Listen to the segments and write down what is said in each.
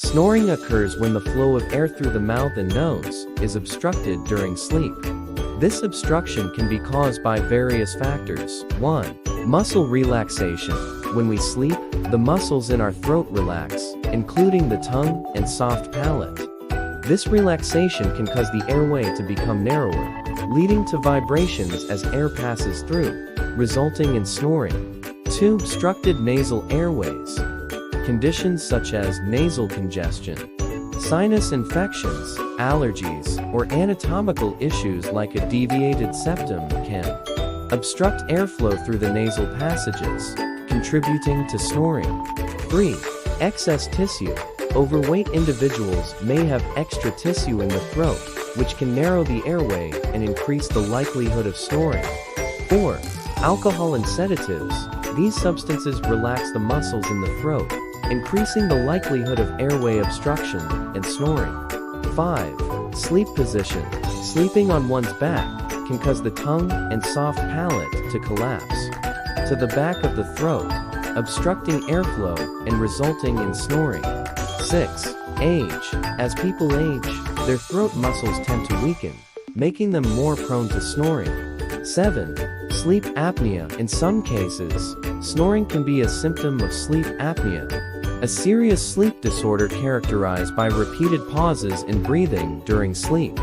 Snoring occurs when the flow of air through the mouth and nose is obstructed during sleep. This obstruction can be caused by various factors. 1. Muscle relaxation. When we sleep, the muscles in our throat relax, including the tongue and soft palate. This relaxation can cause the airway to become narrower, leading to vibrations as air passes through, resulting in snoring. 2. Obstructed nasal airways. Conditions such as nasal congestion, sinus infections, allergies, or anatomical issues like a deviated septum can obstruct airflow through the nasal passages, contributing to snoring. 3. Excess tissue. Overweight individuals may have extra tissue in the throat, which can narrow the airway and increase the likelihood of snoring. 4. Alcohol and sedatives. These substances relax the muscles in the throat, increasing the likelihood of airway obstruction and snoring. 5. Sleep position. Sleeping on one's back can cause the tongue and soft palate to collapse to the back of the throat, obstructing airflow and resulting in snoring. 6. Age. As people age, their throat muscles tend to weaken, making them more prone to snoring. 7. Sleep apnea. In some cases, snoring can be a symptom of sleep apnea, a serious sleep disorder characterized by repeated pauses in breathing during sleep.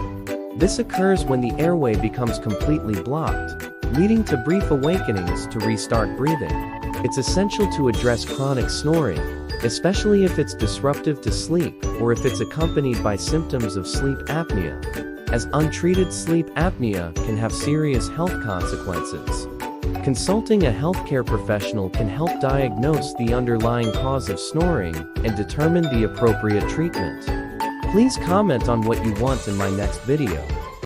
This occurs when the airway becomes completely blocked, leading to brief awakenings to restart breathing. It's essential to address chronic snoring, especially if it's disruptive to sleep or if it's accompanied by symptoms of sleep apnea, as untreated sleep apnea can have serious health consequences. Consulting a healthcare professional can help diagnose the underlying cause of snoring and determine the appropriate treatment. Please comment on what you want in my next video.